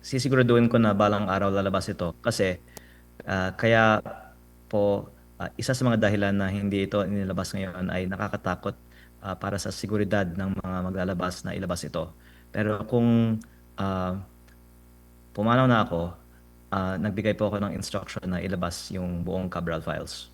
sisiguraduhin ko na balang araw lalabas ito kasi kaya po isa sa mga dahilan na hindi ito inilabas ngayon ay nakakatakot para sa seguridad ng mga maglalabas na ilabas ito. Pero kung ah, pumanaw na ako, nagbigay po ako ng instruction na ilabas yung buong Cabral files.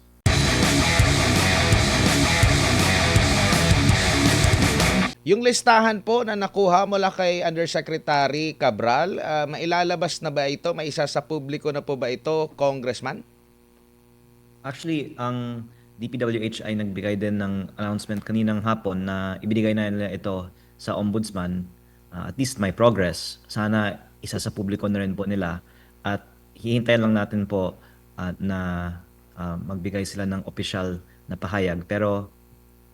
Yung listahan po na nakuha mula kay Undersecretary Cabral, mailalabas na ba ito? May isa sa publiko na po ba ito, Congressman? Actually, ang DPWH ay nagbigay din ng announcement kaninang hapon na ibinigay na nila ito sa ombudsman. At least may progress. Sana isa sa publiko na rin po nila. At hihintayin lang natin po na magbigay sila ng official na pahayag. Pero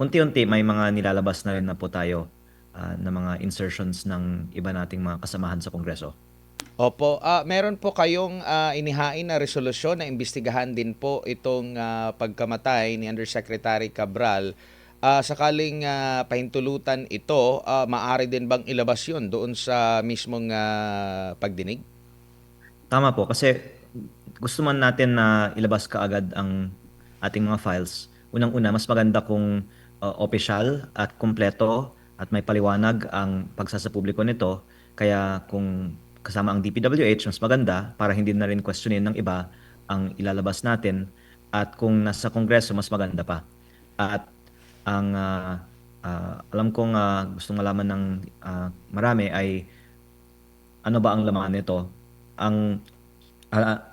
unti-unti may mga nilalabas na rin na po tayo na mga insertions ng iba nating mga kasamahan sa Kongreso. Opo, meron po kayong inihain na resolusyon na imbestigahan din po itong pagkamatay ni Undersecretary Cabral. Sakaling pahintulutan ito, maaari din bang ilabas yun doon sa mismong pagdinig? Tama po, kasi gusto man natin na ilabas kaagad ang ating mga files. Unang-una, mas maganda kung opisyal at kumpleto at may paliwanag ang pagsasapubliko nito. Kaya kung kasama ang DPWH, mas maganda para hindi na rin questionin ng iba ang ilalabas natin. At kung nasa Kongreso, mas maganda pa. At ang alam kong gustong malaman ng marami ay ano ba ang laman nito. Ang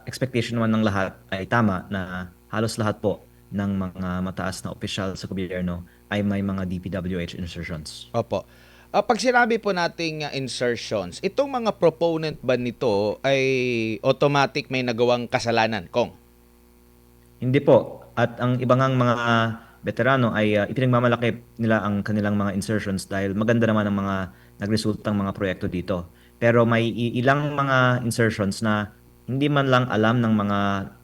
expectation naman ng lahat ay tama na halos lahat po ng mga mataas na opisyal sa gobyerno ay may mga DPWH insertions. Opo. Pag sinabi po nating insertions, itong mga proponent ba nito ay automatic may nagawang kasalanan, Kong? Hindi po. At ang ibang mga veterano ay ipinagmamalaki nila ang kanilang mga insertions dahil maganda naman ang mga nagresultang mga proyekto dito. Pero may ilang mga insertions na hindi man lang alam ng mga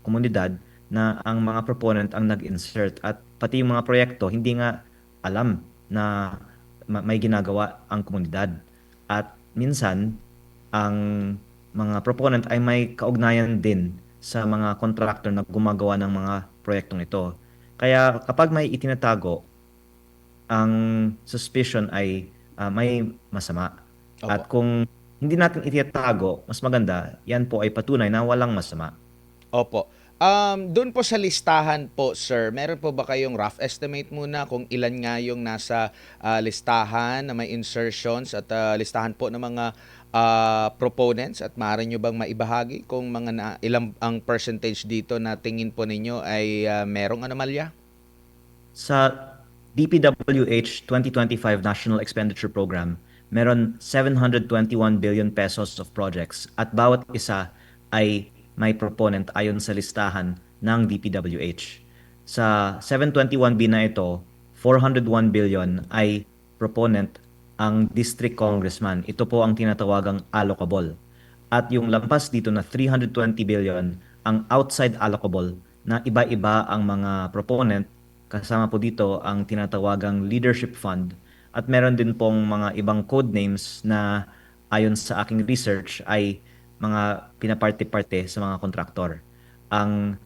komunidad na ang mga proponent ang nag-insert at pati yung mga proyekto hindi nga alam na may ginagawa ang komunidad. At minsan, ang mga proponent ay may kaugnayan din sa mga contractor na gumagawa ng mga proyektong ito. Kaya kapag may itinatago, ang suspicion ay may masama. At Opo. kung hindi natin itinatago, mas maganda, yan po ay patunay na walang masama. Opo. Doon po sa listahan po, sir, meron po ba kayong rough estimate muna kung ilan nga yung nasa listahan na may insertions at listahan po ng mga proponents at maaari nyo bang maibahagi kung ilang ang percentage dito na tingin po ninyo ay merong anomalya? Sa DPWH 2025 National Expenditure Program, meron 721 billion pesos of projects at bawat isa ay may proponent ayon sa listahan ng DPWH. Sa 721B na ito, 401 billion ay proponent ang district congressman. Ito po ang tinatawagang allocable. At yung lampas dito na 320 billion ang outside allocable na iba-iba ang mga proponent. Kasama po dito ang tinatawagang leadership fund at meron din pong mga ibang code names na ayon sa aking research ay mga pinaparte-parte sa mga kontraktor. Ang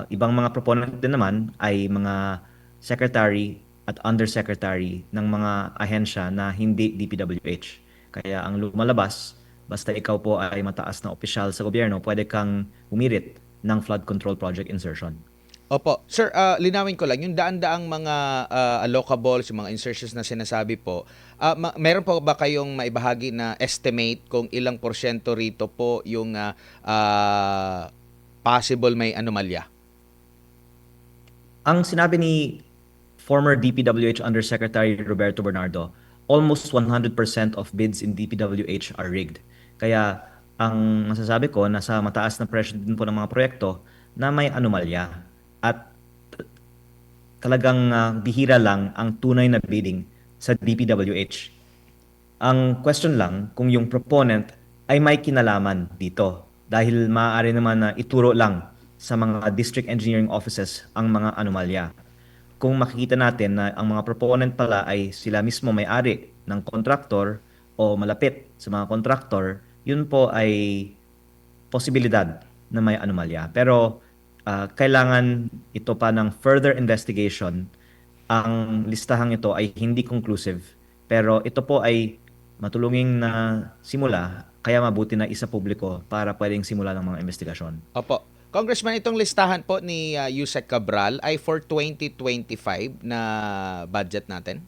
ibang mga proponent din naman ay mga secretary at undersecretary ng mga ahensya na hindi DPWH. Kaya ang lumalabas, basta ikaw po ay mataas na opisyal sa gobyerno, pwede kang humirit ng flood control project insertion. Opo. Sir, linawin ko lang, yung daan-daang mga allocables, yung mga insertions na sinasabi po, meron po ba kayong maibahagi na estimate kung ilang porsyento rito po yung possible may anomalya? Ang sinabi ni former DPWH Undersecretary Roberto Bernardo, almost 100% of bids in DPWH are rigged. Kaya ang masasabi ko, nasa mataas na presyo din po ng mga proyekto na may anomalya. At talagang bihira lang ang tunay na bidding sa DPWH. Ang question lang kung yung proponent ay may kinalaman dito dahil maaari naman na ituro lang sa mga district engineering offices ang mga anomalya. Kung makikita natin na ang mga proponent pala ay sila mismo may-ari ng kontraktor o malapit sa mga kontraktor, yun po ay posibilidad na may anomalya. Pero kailangan ito pa ng further investigation. Ang listahang ito ay hindi conclusive, pero ito po ay matulunging na simula, kaya mabuti na isa publiko para pwedeng simula ng mga investigasyon. Opo. Congressman, itong listahan po ni Yusek Cabral ay for 2025 na budget natin?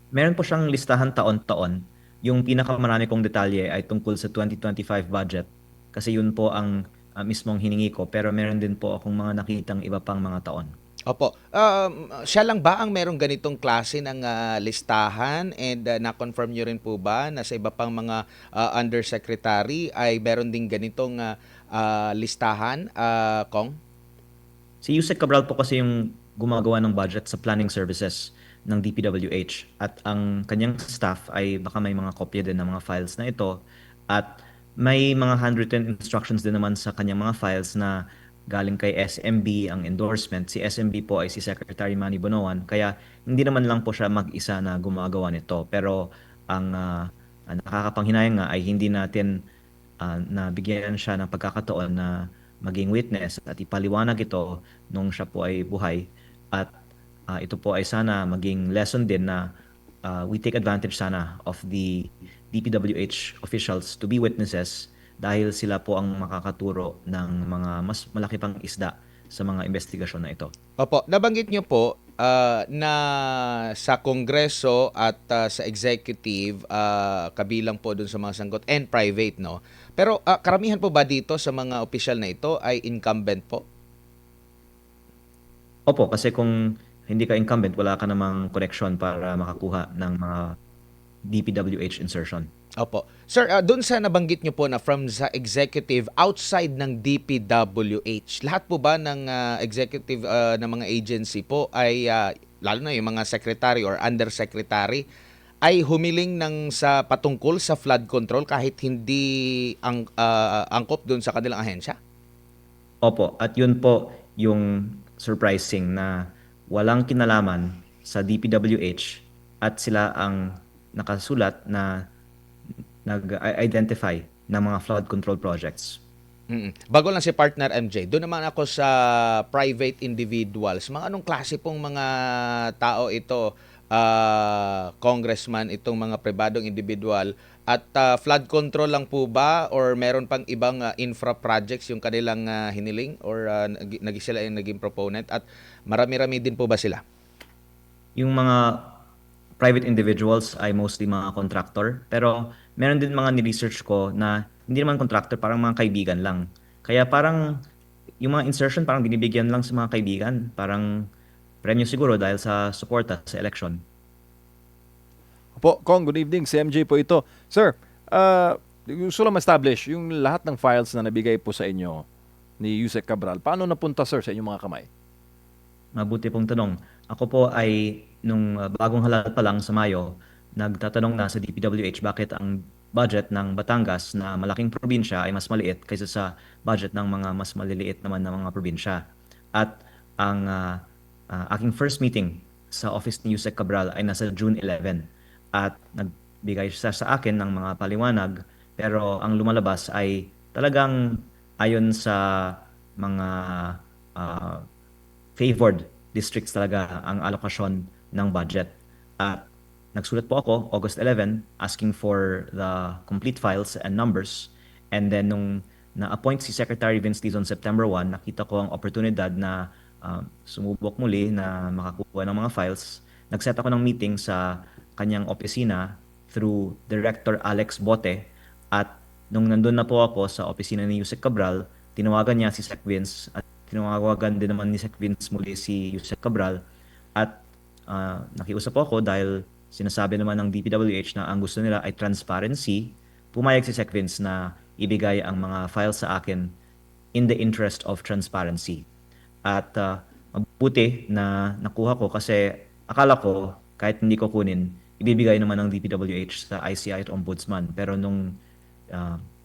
Meron po siyang listahan taon-taon. Yung pinakamarami kong detalye ay tungkol sa 2025 budget kasi yun po ang mismong hiningi ko, pero meron din po akong mga nakitang iba pang mga taon. Opo. Siya lang ba ang merong ganitong klase ng listahan and na-confirm nyo rin po ba na sa iba pang mga undersecretary ay meron din ganitong listahan, Kong? Si Yusek Cabral po kasi yung gumagawa ng budget sa planning services ng DPWH, at ang kanyang staff ay baka may mga kopya din ng mga files na ito, at may mga handwritten instructions din naman sa kanyang mga files na galing kay SMB ang endorsement. Si SMB po ay si Secretary Manny Bonoan, kaya hindi naman lang po siya mag-isa na gumagawa nito. Pero ang nakakapanghinayang nga ay hindi natin nabigyan siya ng pagkakataon na maging witness at ipaliwanag ito nung siya po ay buhay. At ito po ay sana maging lesson din na we take advantage sana of the DPWH officials to be witnesses dahil sila po ang makakaturo ng mga mas malaki pang isda sa mga investigasyon na ito. Opo, nabanggit niyo po na sa Kongreso at sa executive kabilang po dun sa mga sangkot and private, no? Pero karamihan po ba dito sa mga opisyal na ito ay incumbent po? Opo, kasi kung hindi ka incumbent, wala ka namang connection para makakuha ng mga DPWH insertion. Opo. Sir, doon sa nabanggit nyo po na from sa executive outside ng DPWH, lahat po ba ng executive ng mga agency po ay, lalo na yung mga secretary or undersecretary, ay humiling ng sa patungkol sa flood control kahit hindi angkop doon sa kanilang ahensya? Opo, at yun po yung surprising na walang kinalaman sa DPWH at sila ang nakasulat na nag-identify ng mga flood control projects. Bago lang si partner MJ, doon naman ako sa private individuals. Mga anong klase pong mga tao ito, congressman, itong mga pribadong individual? At flood control lang po ba or meron pang ibang infra projects yung kanilang hiniling or sila yung naging proponent? At marami-rami din po ba sila? Yung mga private individuals ay mostly mga contractor, pero meron din mga ni-research ko na hindi naman contractor, parang mga kaibigan lang. Kaya parang yung mga insertion parang binibigyan lang sa mga kaibigan, parang premyo siguro dahil sa suporta sa election. Po, Kong, good evening. Si MJ po ito. Sir, gusto lang ma-establish yung lahat ng files na nabigay po sa inyo ni Yusek Cabral. Paano napunta, sir, sa inyong mga kamay? Mabuti pong tanong. Ako po ay nung bagong halal pa lang sa Mayo, nagtatanong na sa DPWH bakit ang budget ng Batangas na malaking probinsya ay mas maliit kaysa sa budget ng mga mas maliliit naman na mga probinsya. At ang aking first meeting sa office ni Yusek Cabral ay nasa June 11, at nagbigay siya sa akin ng mga paliwanag, pero ang lumalabas ay talagang ayon sa mga ah, favored districts talaga ang alokasyon ng budget. At nagsulat po ako August 11 asking for the complete files and numbers. And then nung na-appoint si Secretary Vince Dizon September 1, nakita ko ang oportunidad na sumubok muli na makakuha ng mga files. Nag-set ako ng meeting sa kanyang opisina through Director Alex Bote, at nung nandun na po ako sa opisina ni Yusek Cabral, tinawagan niya si Sec Vince at tinawagan din naman ni Sec Vince muli si Yusek Cabral, at nakiusap po ako dahil sinasabi naman ng DPWH na ang gusto nila ay transparency. Pumayag si Sec Vince na ibigay ang mga files sa akin in the interest of transparency. At mabuti na nakuha ko kasi akala ko kahit hindi ko kunin, ibibigay naman ng DPWH sa ICI at Ombudsman. Pero nung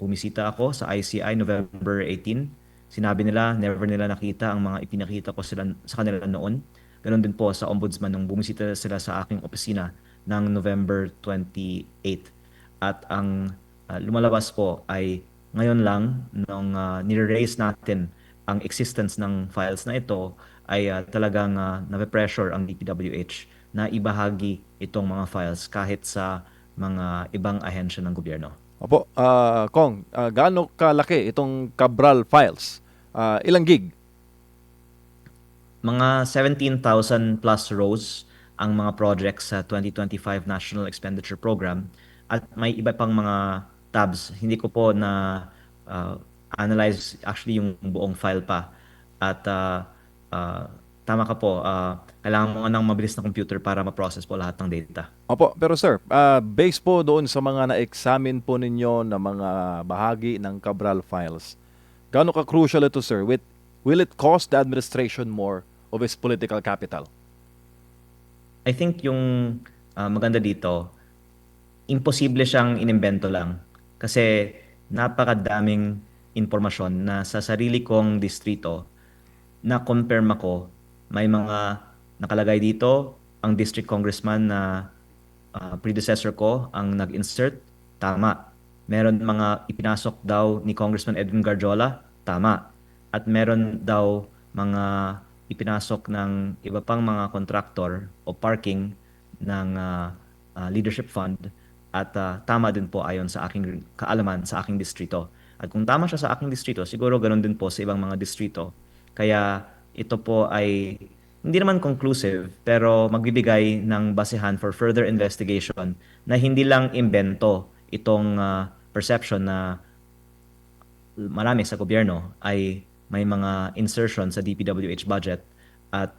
bumisita ako sa ICI November 18, sinabi nila never nila nakita ang mga ipinakita ko sila, sa kanila noon. Ganon din po sa Ombudsman nung bumisita sila sa aking opisina ng November 28. At ang lumalabas po ay ngayon lang nung nire-raise natin ang existence ng files na ito ay talagang nape-pressure ang DPWH na ibahagi itong mga files kahit sa mga ibang ahensya ng gobyerno. Opo, Kong, gaano kalaki itong Cabral files? Ilang gig? Mga 17,000 plus rows ang mga projects sa 2025 National Expenditure Program at may iba pang mga tabs. Hindi ko po na analyze actually yung buong file pa. At tama ka po, kailangan mo nga ng mabilis na computer para ma-process po lahat ng data. Opo, pero sir, based po doon sa mga na-examine po ninyo na mga bahagi ng Cabral files, gaano ka-crucial ito, sir? Will it cost the administration more of its political capital? I think yung maganda dito, imposible siyang inimbento lang. Kasi napakadaming impormasyon na sa sarili kong distrito na confirm ako, may mga nakalagay dito, ang district congressman na predecessor ko ang nag-insert, tama. Meron mga ipinasok daw ni Congressman Edwin Garjola, tama. At meron daw mga ipinasok ng iba pang mga kontraktor o parking ng leadership fund at tama din po ayon sa aking kaalaman sa aking distrito. At kung tama siya sa aking distrito, siguro ganoon din po sa ibang mga distrito. Kaya ito po ay hindi naman conclusive pero magbibigay ng basehan for further investigation na hindi lang imbento itong perception na marami sa gobyerno ay may mga insertion sa DPWH budget at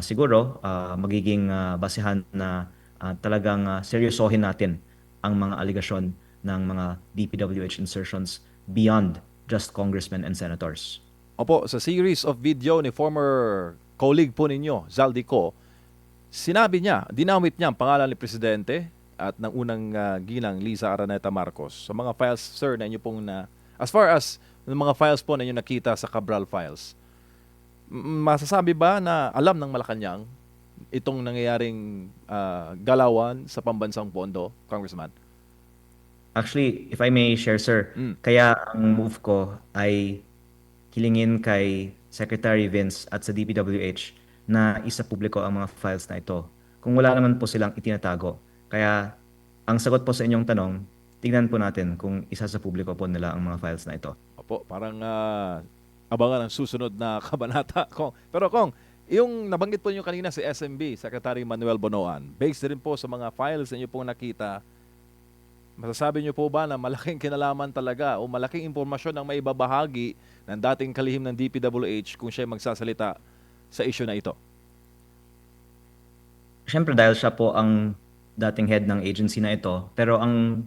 siguro magiging basehan na talagang seryosohin natin ang mga aligasyon ng mga DPWH insertions beyond just congressmen and senators. Opo, sa series of video ni former colleague po ninyo, Zaldico, sinabi niya, dinamit niya ang pangalan ni Presidente at ng unang ginang Liza Araneta Marcos. Sa mga files, sir, na inyo pong as far as ng mga files po na inyo nakita sa Cabral files, masasabi ba na alam ng Malacanang itong nangyayaring galawan sa pambansang pondo, Congressman? Actually, if I may share, sir, kaya ang move ko ay hilingin kay Secretary Vince at sa DPWH na isa publiko ang mga files na ito. Kung wala naman po silang itinatago. Kaya ang sagot po sa inyong tanong, tignan po natin kung isa sa publiko po nila ang mga files na ito. Opo, parang abangan ang susunod na kabanata, Kong. Pero Kong, yung nabanggit po niyo kanina si SMB, Secretary Manuel Bonoan, based din po sa mga files na niyo pong nakita, masasabi niyo po ba na malaking kinalaman talaga o malaking impormasyon ang maibabahagi ng dating kalihim ng DPWH kung siya magsasalita sa issue na ito? Siyempre dahil siya po ang dating head ng agency na ito, pero ang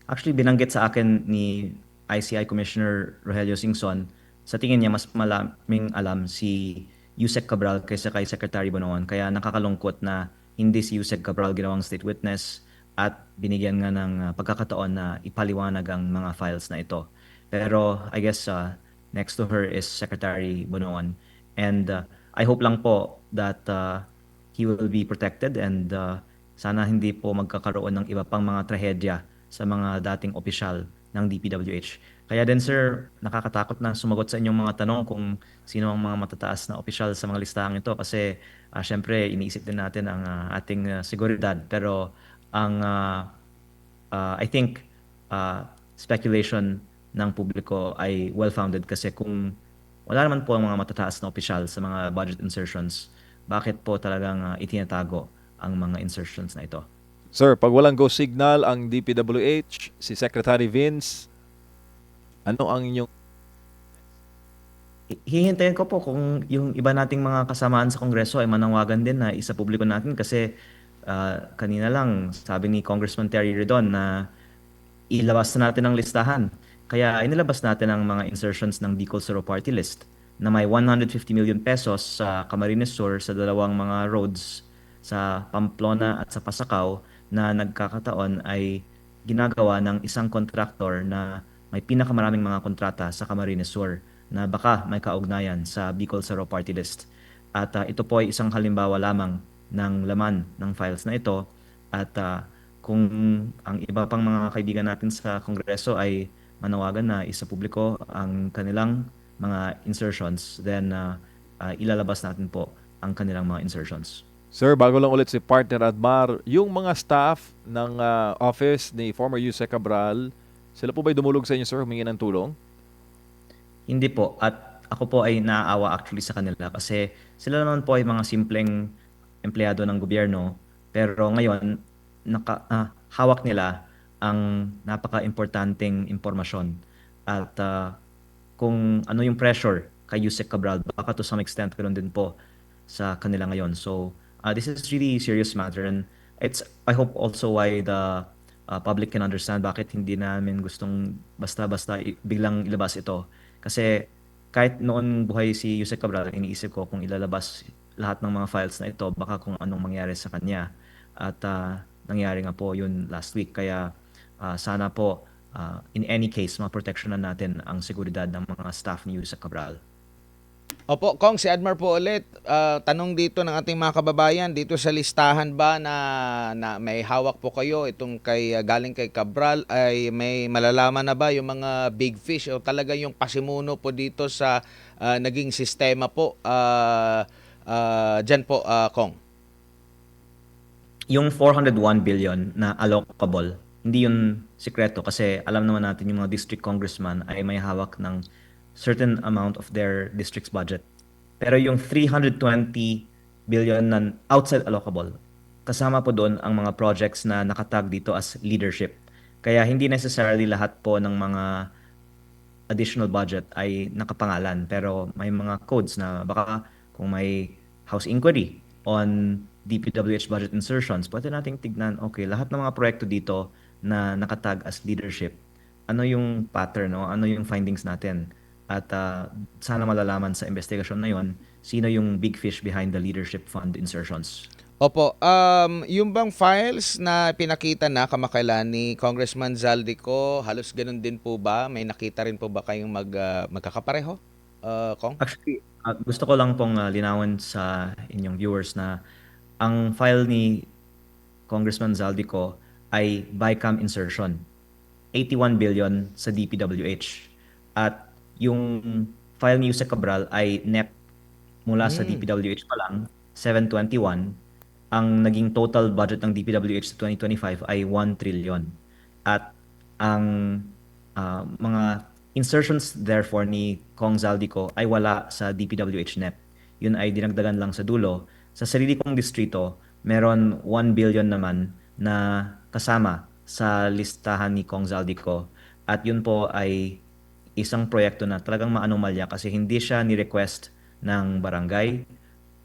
actually binanggit sa akin ni ICI Commissioner Rogelio Singson, sa tingin niya mas malaming alam si Yusek Cabral kaysa kay Secretary Bonoan. Kaya nakakalungkot na hindi si Yusek Cabral ginawang state witness at binigyan nga ng pagkakataon na ipaliwanag ang mga files na ito. Pero I guess next to her is Secretary Bonoan. And I hope lang po that he will be protected and sana hindi po magkakaroon ng iba pang mga trahedya sa mga dating opisyal ng DPWH. Kaya din sir, nakakatakot na sumagot sa inyong mga tanong kung sino ang mga matataas na opisyal sa mga listahang ito kasi syempre iniisip din natin ang ating seguridad. Pero ang I think speculation ng publiko ay well-founded kasi kung wala naman po ang mga matataas na opisyal sa mga budget insertions, bakit po talagang itinatago ang mga insertions na ito? Sir, pag walang go signal ang DPWH, si Secretary Vince, ano ang inyong... Hihintayin ko po kung yung iba nating mga kasamaan sa Kongreso ay manawagan din na isa publiko natin kasi kanina lang sabi ni Congressman Terry Redon na ilabas na natin ang listahan. Kaya inilabas natin ang mga insertions ng Bicol Zero Party List na may 150 million pesos sa Camarines Sur sa dalawang mga roads sa Pamplona at sa Pasacao na nagkakataon ay ginagawa ng isang kontraktor na may pinakamaraming mga kontrata sa Camarines Sur na baka may kaugnayan sa Bicol Zero Party List. At ito po ay isang halimbawa lamang ng laman ng files na ito at kung ang iba pang mga kaibigan natin sa Kongreso ay manawagan na isa publiko ang kanilang mga insertions, then ilalabas natin po ang kanilang mga insertions. Sir, bago lang ulit si Partner Admar, yung mga staff ng office ni former Yusek Cabral, sila po ba'y dumulog sa inyo, sir, humingi ng tulong? Hindi po. At ako po ay naaawa actually sa kanila kasi sila naman po ay mga simpleng empleyado ng gobyerno. Pero ngayon, hawak nila ang napaka-importanting impormasyon. At kung ano yung pressure kay Yusek Cabral, baka to some extent ganoon din po sa kanila ngayon. So this is really serious matter, and I hope also why the public can understand bakit hindi namin gustong basta-basta biglang ilabas ito. Kasi kahit noon buhay si Yusek Cabral, iniisip ko kung ilalabas lahat ng mga files na ito, baka kung anong mangyari sa kanya. At nangyari nga po yun last week. Kaya sana po, in any case, maproteksyonan natin ang seguridad ng mga staff ni Yusek Cabral. Opo, Kong, si Admar po ulit. Tanong dito ng ating mga kababayan, dito sa listahan ba na may hawak po kayo itong galing kay Cabral, ay may malalaman na ba yung mga big fish o talaga yung pasimuno po dito sa naging sistema po dyan po, Kong? Yung 401 billion na allocable, hindi yun sikreto kasi alam naman natin yung mga district congressman ay may hawak ng certain amount of their district's budget. Pero yung 320 billion na outside allocable, kasama po doon ang mga projects na nakatag dito as leadership. Kaya hindi necessarily lahat po ng mga additional budget ay nakapangalan, pero may mga codes na baka kung may House inquiry on DPWH budget insertions, pwede nating tignan, okay, lahat ng mga proyekto dito na nakatag as leadership, ano yung pattern, no? Ano yung findings natin? At sana malalaman sa investigasyon na yon sino yung big fish behind the leadership fund insertions. Opo, yung bang files na pinakita na kamakailan ni Congressman Zaldico, halos ganun din po ba? May nakita rin po ba kayong magkakapareho, Kong? Actually, gusto ko lang pong linawin sa inyong viewers na ang file ni Congressman Zaldico ay BICAM insertion, 81 billion sa DPWH. At yung file ni Yusek Cabral ay NEP mula sa DPWH pa lang, 721. Ang naging total budget ng DPWH sa 2025 ay 1 trillion. At ang mga insertions therefore ni Kong Zaldico ay wala sa DPWH NEP. Yun ay dinagdagan lang sa dulo. Sa sarili kong distrito, meron 1 billion naman na kasama sa listahan ni Kong Zaldico. At yun po ay isang proyekto na talagang maanomalya kasi hindi siya ni-request ng barangay.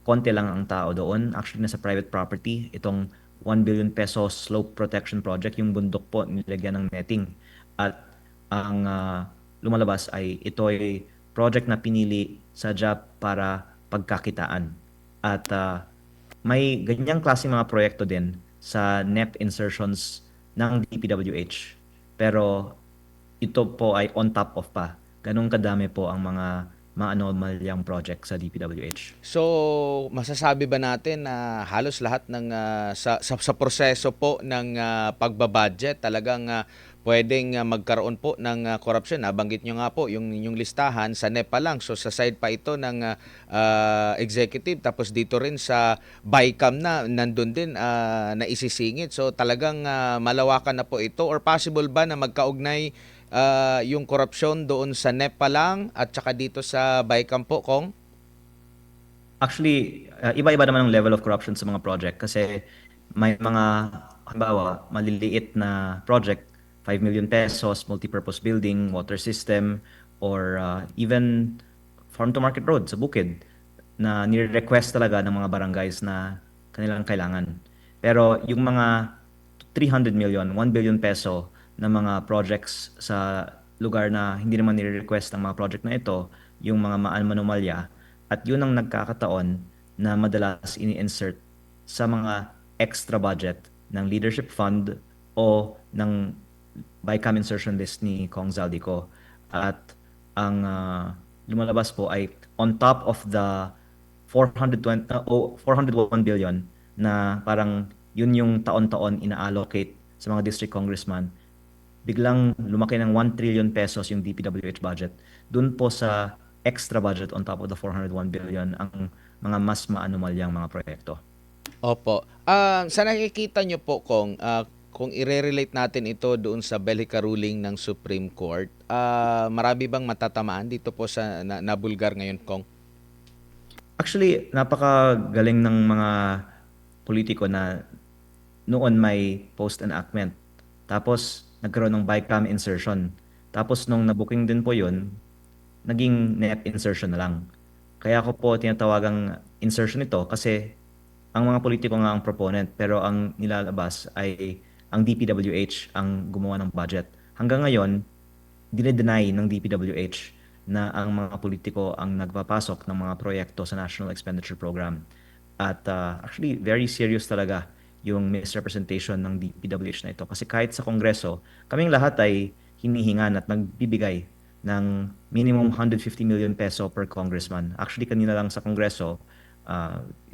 Konti lang ang tao doon. Actually, nasa private property. Itong 1 billion pesos slope protection project, yung bundok po, nilagyan ng netting. At ang lumalabas ay ito ay project na pinili sadya para pagkakitaan. At may ganyang klase mga proyekto din sa NEP insertions ng DPWH. Pero ito po ay on top of pa. Ganun kadami po ang mga maanomalyang project sa DPWH. So, masasabi ba natin na halos lahat ng sa proseso po ng pagbabudget talagang pwedeng magkaroon po ng korupsyon? Nabanggit nyo nga po yung listahan sa NEPA lang. So, sa side pa ito ng executive, tapos dito rin sa BICAM na nandun din na isisingit. So, talagang malawakan na po ito, or possible ba na magkaugnay yung korupsyon doon sa NEPA lang at saka dito sa BICAM po, Kong? Actually, iba-iba naman ang level of corruption sa mga project kasi may mga, halimbawa, maliliit na project, 5 million pesos, multipurpose building, water system, or even farm-to-market road sa bukid na nire-request talaga ng mga barangays na kanilang kailangan. Pero yung mga 300 million, 1 billion peso na mga projects sa lugar na hindi naman nire-request ng mga project na ito, yung mga manomalya, at yun ang nagkakataon na madalas ini-insert sa mga extra budget ng leadership fund o ng BICAM insertion list ni Kong Zaldico. At ang lumalabas po ay on top of the 401 billion na parang yun yung taon-taon ina-allocate sa mga district congressman, biglang lumaki ng 1 trillion pesos yung DPWH budget. Doon po sa extra budget on top of the 401 billion ang mga mas maanumalyang mga proyekto. Opo. Sa nakikita nyo po, kung i-relate natin ito doon sa Bellica ruling ng Supreme Court, marami bang matatamaan dito po sa nabulgar ngayon, Kong? Actually, napakagaling ng mga politiko na noon may post-enactment. Tapos, nagkaroon ng bycam insertion. Tapos, nung nabooking din po yun, naging net insertion na lang. Kaya ako po tinatawagang insertion ito kasi ang mga politiko nga ang proponent pero ang nilalabas ay ang DPWH ang gumawa ng budget. Hanggang ngayon, dinedeny ng DPWH na ang mga politiko ang nagpapasok ng mga proyekto sa National Expenditure Program. At actually, very serious talaga yung misrepresentation ng DPWH na ito. Kasi kahit sa Kongreso, kaming lahat ay hinihingan at nagbibigay ng minimum 150 million peso per congressman. Actually, kanina lang sa Kongreso,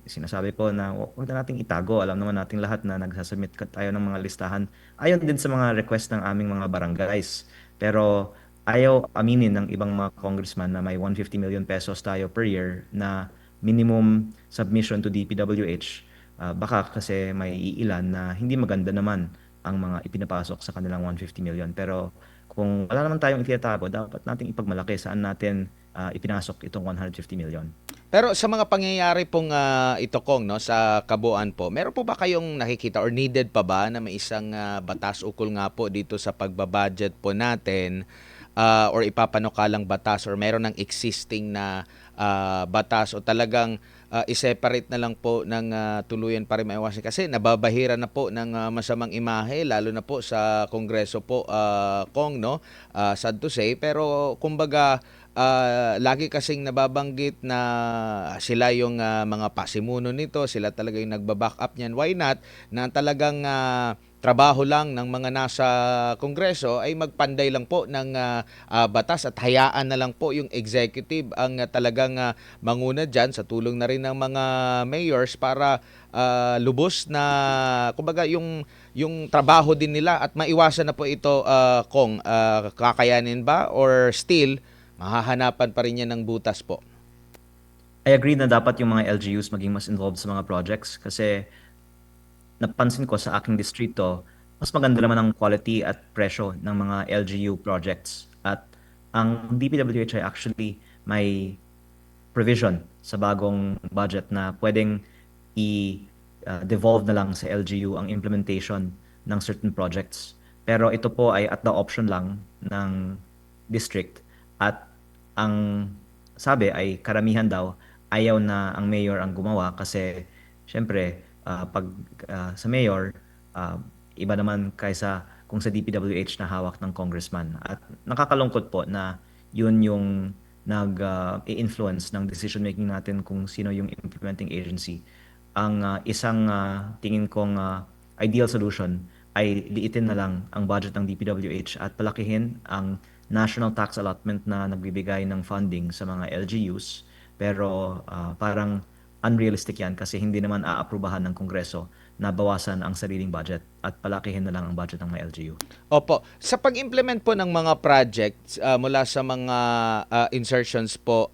sinasabi ko na huwag na nating itago. Alam naman nating lahat na nagsasubmit tayo ng mga listahan. Ayon din sa mga request ng aming mga barangays. Pero ayaw aminin ng ibang mga congressman na may 150 million pesos tayo per year na minimum submission to DPWH. Baka kasi may iilan na hindi maganda naman ang mga ipinapasok sa kanilang 150 million. Pero kung wala naman tayong itinatago, dapat nating ipagmalaki saan natin ipinasok itong 150 million. Pero sa mga pangyayari pong ito, Kong, no, sa kabuuan po, meron po ba kayong nakikita or needed pa ba na may isang batas ukol nga po dito sa pagbabudget po natin, or ipapanukalang batas, or meron ng existing na batas, o talagang i-separate na lang po ng tuluyan para maiwasan? Kasi nababahira na po ng masamang imahe, lalo na po sa Kongreso po, Kong, no? Sad to say, pero kumbaga, lagi kasing nababanggit na sila yung mga pasimuno nito, sila talaga yung nagba-back up niyan. Why not na talagang trabaho lang ng mga nasa Kongreso ay magpanday lang po ng batas at hayaan na lang po yung executive ang talagang manguna dyan sa tulong na rin ng mga mayors para lubos na kumbaga yung trabaho din nila at maiwasan na po ito, Kong. Kakayanin ba or still mahahanapan pa rin yan ng butas po? I agree na dapat yung mga LGUs maging mas involved sa mga projects kasi napansin ko sa aking distrito, mas maganda naman ang quality at presyo ng mga LGU projects. At ang DPWH ay actually may provision sa bagong budget na pwedeng i-devolve na lang sa LGU ang implementation ng certain projects. Pero ito po ay at the option lang ng district at ang sabi ay karamihan daw ayaw na ang mayor ang gumawa kasi syempre pag sa mayor iba naman kaysa kung sa DPWH na hawak ng congressman. At nakakalungkot po na yun yung nag-i-influence ng decision making natin kung sino yung implementing agency. Ang isang tingin kong ideal solution ay liitin na lang ang budget ng DPWH at palakihin ang national tax allotment na nagbibigay ng funding sa mga LGUs. Pero parang unrealistic yan kasi hindi naman aaprubahan ng Kongreso na bawasan ang sariling budget at palakihin na lang ang budget ng mga LGU. Opo. Sa pag-implement po ng mga projects mula sa mga insertions po,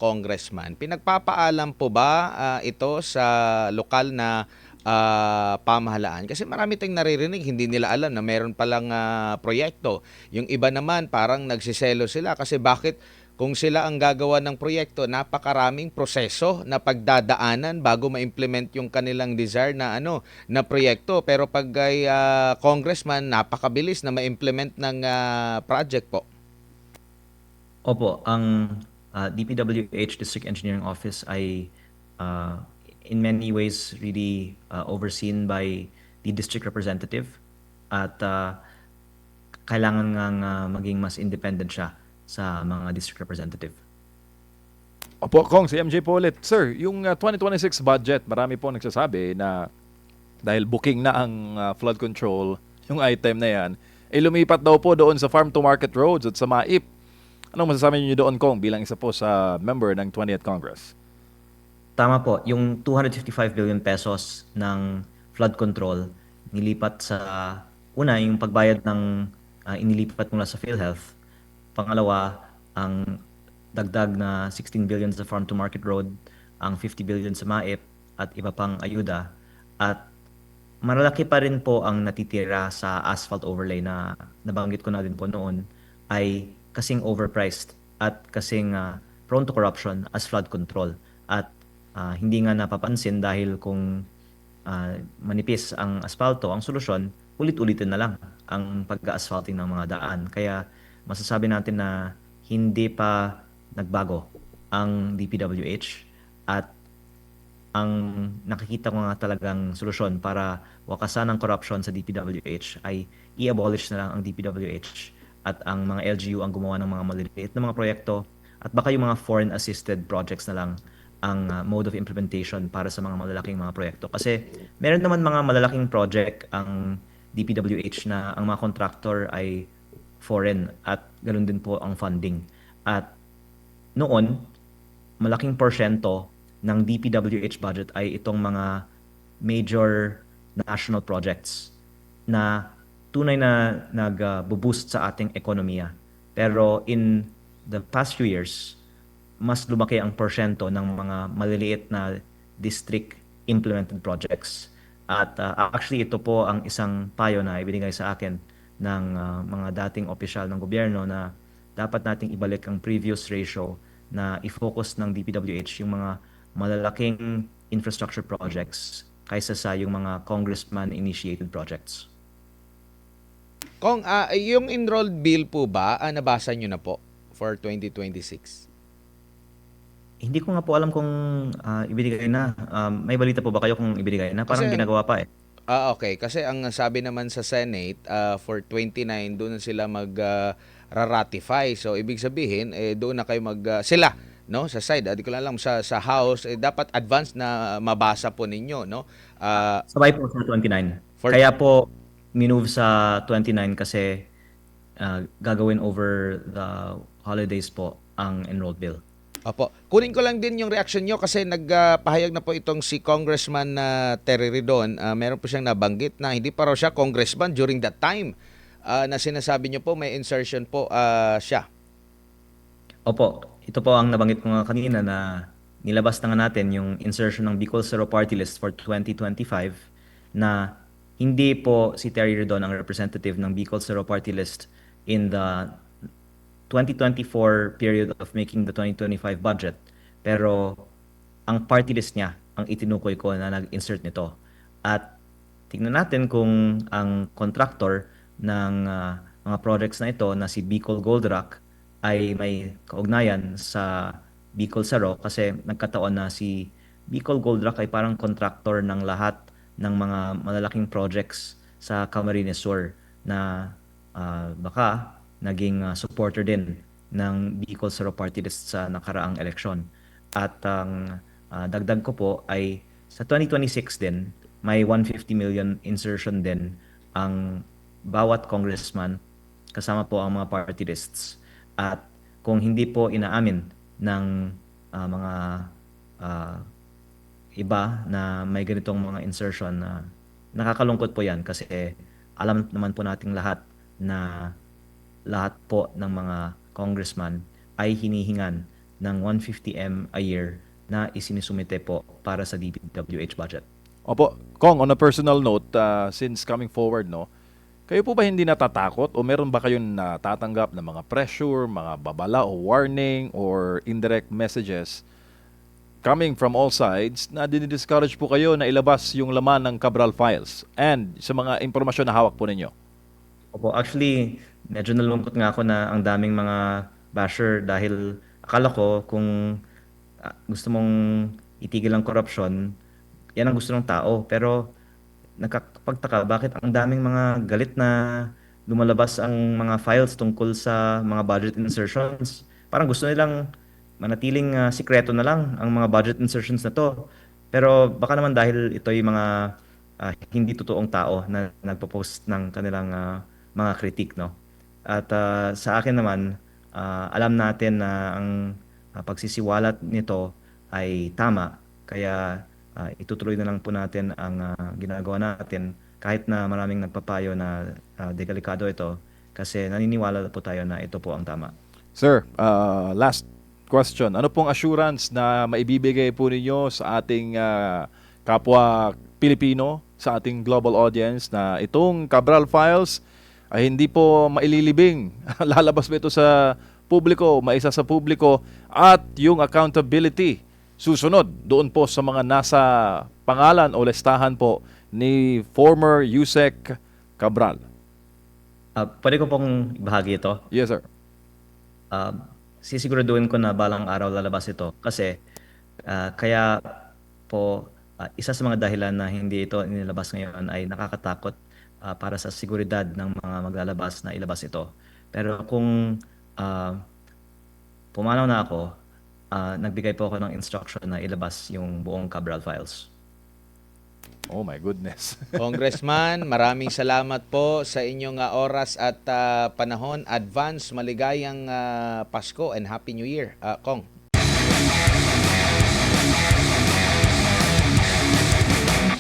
Congressman, pinagpapaalam po ba ito sa lokal na pamahalaan? Kasi marami tayong naririnig, hindi nila alam na meron palang proyekto. Yung iba naman parang nagsiselo sila kasi bakit kung sila ang gagawa ng proyekto, napakaraming proseso na pagdadaanan bago ma-implement yung kanilang desire na na proyekto. Pero pag ay congressman, napakabilis na ma-implement ng project po. Opo, ang DPWH District Engineering Office ay in many ways really overseen by the district representative at kailangan nga maging mas independent siya sa mga district representative. Opo, Kong, si MJ po ulit. Sir, yung 2026 budget, marami po nagsasabi na dahil booking na ang flood control, yung item na yan, ay lumipat daw po doon sa farm to market roads at sa MAIP. Anong masasabi niyo doon, Kong, bilang isa po sa member ng 20th Congress? Tama po, yung 255 billion pesos ng flood control nilipat sa una, yung pagbayad ng inilipat mula sa PhilHealth. Pangalawa, ang dagdag na 16 billion sa Farm to Market Road, ang 50 billion sa MAIP at iba pang ayuda. At malalaki pa rin po ang natitira sa asphalt overlay na nabanggit ko na din po noon ay kasing overpriced at kasing prone to corruption as flood control. At hindi nga napapansin dahil kung manipis ang asfalto, ang solusyon, ulit-ulitin na lang ang pag-asphalting ng mga daan. Kaya masasabi natin na hindi pa nagbago ang DPWH at ang nakikita ko nga talagang solusyon para wakasan ang corruption sa DPWH ay i-abolish na lang ang DPWH at ang mga LGU ang gumawa ng mga maliliit na mga proyekto at baka yung mga foreign assisted projects na lang ang mode of implementation para sa mga malalaking mga proyekto. Kasi meron naman mga malalaking project ang DPWH na ang mga contractor ay foreign at ganoon din po ang funding. At noon, malaking porsyento ng DPWH budget ay itong mga major national projects na tunay na nag-boost sa ating ekonomiya. Pero in the past few years, mas lumaki ang porsyento ng mga maliliit na district implemented projects. At actually ito po ang isang payo na ibinigay sa akin ng mga dating opisyal ng gobyerno na dapat nating ibalik ang previous ratio na i-focus ng DPWH yung mga malalaking infrastructure projects kaysa sa yung mga congressman-initiated projects. Kung yung enrolled bill po ba, nabasa nyo na po for 2026? Hindi ko nga po alam kung ibinigay na. May balita po ba kayo kung ibinigay na? Parang Kasi ginagawa pa eh. Okay. Kasi ang sabi naman sa Senate, for 29, doon na sila ratify. So, ibig sabihin, doon na kayo sila, no? Sa side, di ko lang alam, sa House, dapat advance na mabasa po ninyo, no? Sabay po sa 29. For- Kaya po, minove sa 29 kasi gagawin over the holidays po ang enrolled bill. Opo. Kunin ko lang din yung reaction nyo kasi nagpahayag na po itong si Congressman Terry Ridon. Meron po siyang nabanggit na hindi pa raw siya congressman during that time na sinasabi nyo po may insertion po siya. Opo, ito po ang nabanggit ko nga kanina na nilabas na nga natin yung insertion ng Bicol Zero Party List for 2025 na hindi po si Terry Ridon ang representative ng Bicol Zero Party List in the 2024 period of making the 2025 budget. Pero ang party list niya ang itinukoy ko na nag-insert nito. At tingnan natin kung ang contractor ng mga projects na ito na si Bicol Gold Rock ay may kaugnayan sa Bicol Saro kasi nagkataon na si Bicol Gold Rock ay parang contractor ng lahat ng mga malalaking projects sa Camarines Sur na baka naging supporter din ng Bicol Saro Party List sa nakaraang eleksyon. At ang dagdag ko po ay sa 2026 din, may 150 million insertion din ang bawat congressman kasama po ang mga party lists. At kung hindi po inaamin ng mga iba na may ganitong mga insertion na nakakalungkot po yan kasi alam naman po nating lahat na lahat po ng mga congressman ay hinihingan ng 150M a year na isinisumite po para sa DPWH budget. Opo, Kong, on a personal note, since coming forward, no, kayo po ba hindi natatakot o meron ba kayong natatanggap na mga pressure, mga babala o warning or indirect messages coming from all sides na dinidiscourage po kayo na ilabas yung laman ng Cabral files and sa mga impormasyon na hawak po ninyo? Opo, actually, medyo nalungkot nga ako na ang daming mga basher dahil akala ko kung gusto mong itigil ang korupsyon, yan ang gusto ng tao. Pero nakakapagtaka, bakit ang daming mga galit na lumalabas ang mga files tungkol sa mga budget insertions. Parang gusto nilang manatiling sikreto na lang ang mga budget insertions na to. Pero baka naman dahil ito yung mga hindi totoong tao na nagpo-post ng kanilang mga kritik, no? At sa akin naman, alam natin na ang pagsisiwalat nito ay tama. Kaya itutuloy na lang po natin ang ginagawa natin kahit na maraming nagpapayo na delikado ito, kasi naniniwala po tayo na ito po ang tama. Sir, last question. Ano pong assurance na maibibigay po ninyo sa ating kapwa Pilipino, sa ating global audience na itong Cabral Files ay hindi po maililibing? Lalabas ba ito sa publiko, maisa sa publiko, at yung accountability susunod doon po sa mga nasa pangalan o listahan po ni former Yusek Cabral? Pwede ko pong ibahagi ito. Yes, sir. Sisiguraduhin ko na balang araw lalabas ito kasi kaya po isa sa mga dahilan na hindi ito inilabas ngayon ay nakakatakot para sa seguridad ng mga maglalabas na ilabas ito. Pero kung pumanaw na ako, nagbigay po ako ng instruction na ilabas yung buong Cabral Files. Oh my goodness. Congressman, maraming salamat po sa inyong oras at panahon. Advance maligayang Pasko and Happy New Year. Kong.